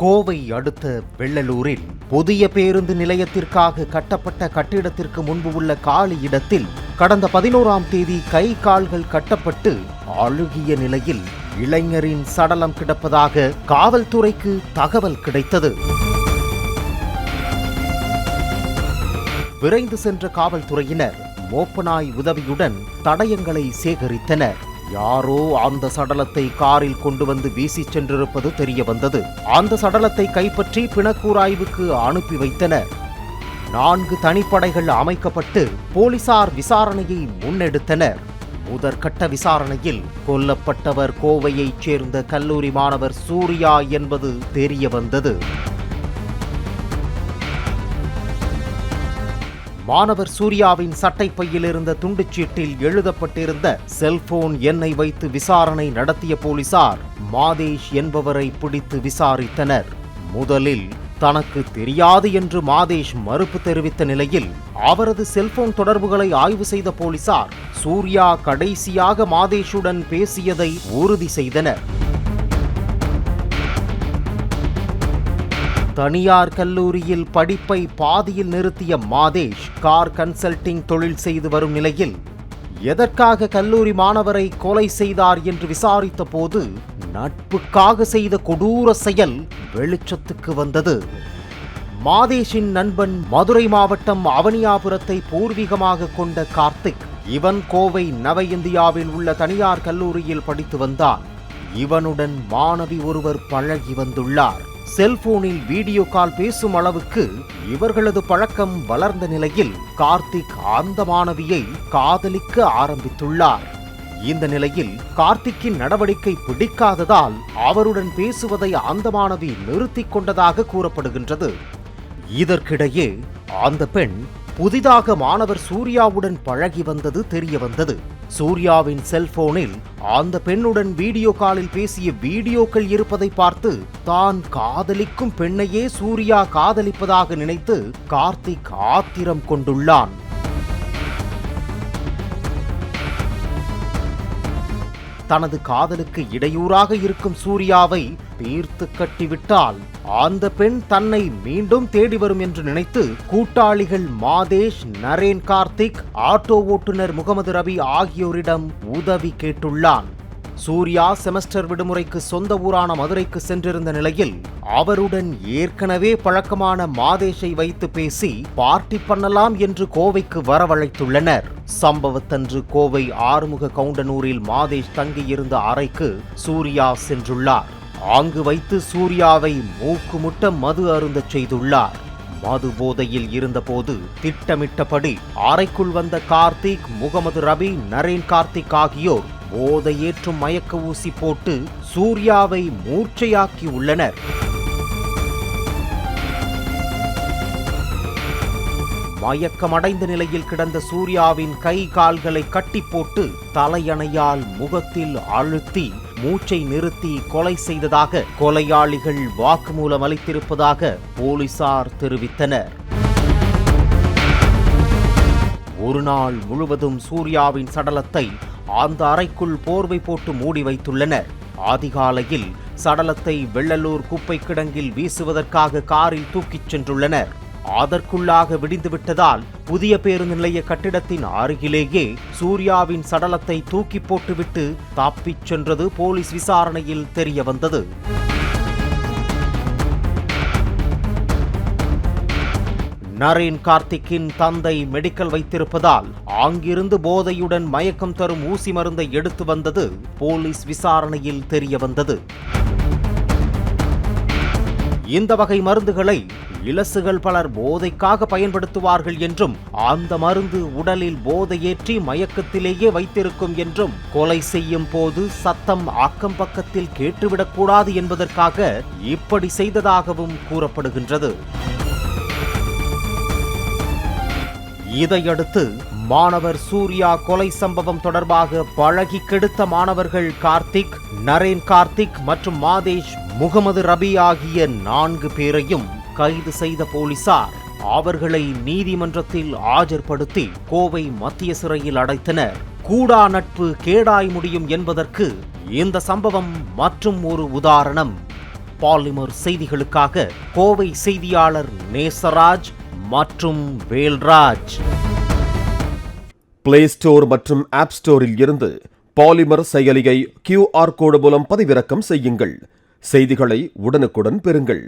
கோவை அடுத்த வெள்ளலூரில் புதிய பேருந்து நிலையத்திற்காக கட்டப்பட்ட கட்டிடத்திற்கு முன்பு உள்ள காலி இடத்தில் கடந்த 11ஆம் தேதி கை கால்கள் கட்டப்பட்டு அழுகிய நிலையில் இளைஞரின் சடலம் கிடப்பதாக காவல்துறைக்கு தகவல் கிடைத்தது. விரைந்து சென்ற காவல்துறையினர் மோப்பநாய் உதவியுடன் தடயங்களை சேகரித்தனர். யாரோ அந்த சடலத்தை காரில் கொண்டு வந்து வீசி சென்றிருப்பது தெரிய வந்தது. அந்த சடலத்தை கைப்பற்றி பிணக்கூராய்வுக்கு அனுப்பி வைத்தனர். 4 தனிப்படைகள் அமைக்கப்பட்டு போலீசார் விசாரணையை முன்னெடுத்தனர். முதற்கட்ட விசாரணையில் கொல்லப்பட்டவர் கோவையைச் சேர்ந்த கல்லூரி மாணவர் சூர்யா என்பது தெரிய வந்தது. மாணவர் சூர்யாவின் சட்டைப்பையில் இருந்த துண்டுச்சீட்டில் எழுதப்பட்டிருந்த செல்போன் எண்ணை வைத்து விசாரணை நடத்திய போலீசார் மாதேஷ் என்பவரை பிடித்து விசாரித்தனர். முதலில் தனக்கு தெரியாது என்று மாதேஷ் மறுப்பு தெரிவித்த நிலையில் அவரது செல்போன் தொடர்புகளை ஆய்வு செய்த போலீசார் சூர்யா கடைசியாக மாதேஷுடன் பேசியதை உறுதி செய்தனர். தனியார் கல்லூரியில் படிப்பை பாதியில் நிறுத்திய மாதேஷ் கார் கன்சல்டிங் தொழில் செய்து வரும் நிலையில் எதற்காக கல்லூரி மாணவரை கொலை செய்தார் என்று விசாரித்த போது நட்புக்காக செய்த கொடூர செயல் வெளிச்சத்துக்கு வந்தது. மாதேஷின் நண்பன் மதுரை மாவட்டம் அவனியாபுரத்தை பூர்வீகமாக கொண்ட கார்த்திக். இவன் கோவை நவ இந்தியாவில் உள்ள தனியார் கல்லூரியில் படித்து வந்தான். இவனுடன் மாணவி ஒருவர் பழகி வந்துள்ளார். செல்போனில் வீடியோ கால் பேசும் அளவுக்கு இவர்களது பழக்கம் வளர்ந்த நிலையில் கார்த்திக் அந்த மாணவியை காதலிக்க ஆரம்பித்துள்ளார். இந்த நிலையில் கார்த்திக்கின் நடவடிக்கை பிடிக்காததால் அவருடன் பேசுவதை அந்த மாணவி நிறுத்திக் கொண்டதாக கூறப்படுகின்றது. இதற்கிடையே அந்த பெண் புதிதாக மாணவர் சூர்யாவுடன் பழகி வந்தது தெரிய வந்தது. சூர்யாவின் செல்போனில் அந்த பெண்ணுடன் வீடியோ காலில் பேசிய வீடியோக்கள் இருப்பதை பார்த்து தான் காதலிக்கும் பெண்ணையே சூர்யா காதலிப்பதாக நினைத்து கார்த்திக் ஆத்திரம் கொண்டுள்ளான். தனது காதலுக்கு இடையூறாக இருக்கும் சூர்யாவை தீர்த்து கட்டிவிட்டால் அந்த பெண் தன்னை மீண்டும் தேடி வரும் என்று நினைத்து கூட்டாளிகள் மாதேஷ், நரேன், கார்த்திக், ஆட்டோ ஓட்டுநர் முகமது ரபி ஆகியோரிடம் உதவி கேட்டுள்ளான். சூர்யா செமஸ்டர் விடுமுறைக்கு சொந்த ஊரான மதுரைக்கு சென்றிருந்த நிலையில் அவருடன் ஏற்கனவே பழக்கமான மாதேஷை வைத்து பேசி பார்ட்டி பண்ணலாம் என்று கோவைக்கு வரவழைத்துள்ளனர். சம்பவத்தன்று கோவை ஆறுமுக கவுண்டனூரில் மாதேஷ் தங்கியிருந்த அறைக்கு சூர்யா சென்றுள்ளார். அங்கு வைத்து சூர்யாவை மூக்குமுட்ட மது அருந்தச் செய்துள்ளார். மது போதையில் இருந்தபோது திட்டமிட்டபடி அறைக்குள் வந்த கார்த்திக், முகமது ரபி, நரேன், கார்த்திக் ஆகியோர் போதையேற்றும் மயக்க ஊசி போட்டு சூர்யாவை மூர்ச்சையாக்கி உள்ளனர். மயக்கமடைந்த நிலையில் கிடந்த சூர்யாவின் கை கால்களை கட்டி போட்டு தலையணையால் முகத்தில் அழுத்தி மூச்சை நிறுத்தி கொலை செய்ததாக கொலையாளிகள் வாக்குமூலம் அளித்திருப்பதாக போலீசார் தெரிவித்தனர். ஒரு நாள் முழுவதும் சூர்யாவின் சடலத்தை அந்த அறைக்குள் போர்வை போட்டு மூடி வைத்துள்ளனர். அதிகாலையில் சடலத்தை வெள்ளலூர் குப்பை கிடங்கில் வீசுவதற்காக காரில் தூக்கிச் சென்றுள்ளனர். அதற்குள்ளாக விடிந்துவிட்டதால் புதிய பேருந்து நிலைய கட்டிடத்தின் அருகிலேயே சூர்யாவின் சடலத்தை தூக்கி போட்டுவிட்டு தப்பிச் சென்றது போலீஸ் விசாரணையில் தெரிய வந்தது. நரேன் கார்த்திக்கின் தந்தை மெடிக்கல் வைத்திருப்பதால் அங்கிருந்து போதையுடன் மயக்கம் தரும் ஊசி மருந்தை எடுத்து வந்தது போலீஸ் விசாரணையில் தெரிய வந்தது. இந்த வகை மருந்துகளை இலசுகள் பலர் போதைக்காக பயன்படுத்துவார்கள் என்றும் அந்த மருந்து உடலில் போதையேற்றி மயக்கத்திலேயே வைத்திருக்கும் என்றும் கொலை செய்யும் போது சத்தம் அக்கம் பக்கத்தில் கேட்டுவிடக்கூடாது என்பதற்காக இப்படி செய்ததாகவும் கூறப்படுகின்றது. இதையடுத்து மாணவர் சூர்யா கொலை சம்பவம் தொடர்பாக பழகி கெடுத்த மாணவர்கள் கார்த்திக், நரேன், கார்த்திக் மற்றும் மாதேஷ், முகமது ரபி ஆகிய 4 பேரையும் கைது செய்த போலீசார் அவர்களை நீதிமன்றத்தில் ஆஜர்படுத்தி கோவை மத்திய சிறையில் அடைத்தனர். கூடா நட்பு கேடாய் முடியும் என்பதற்கு இந்த சம்பவம் மற்றும் ஒரு உதாரணம். பாலிமர் செய்திகளுக்காக கோவை செய்தியாளர் நேசராஜ் மற்றும் வேல்ராஜ். பிளே ஸ்டோர் மற்றும் ஆப் ஸ்டோரில் இருந்து பாலிமர் செயலியை QR கோடு மூலம் பதிவிறக்கம் செய்யுங்கள். செய்திகளை உடனுக்குடன் பெறுங்கள்.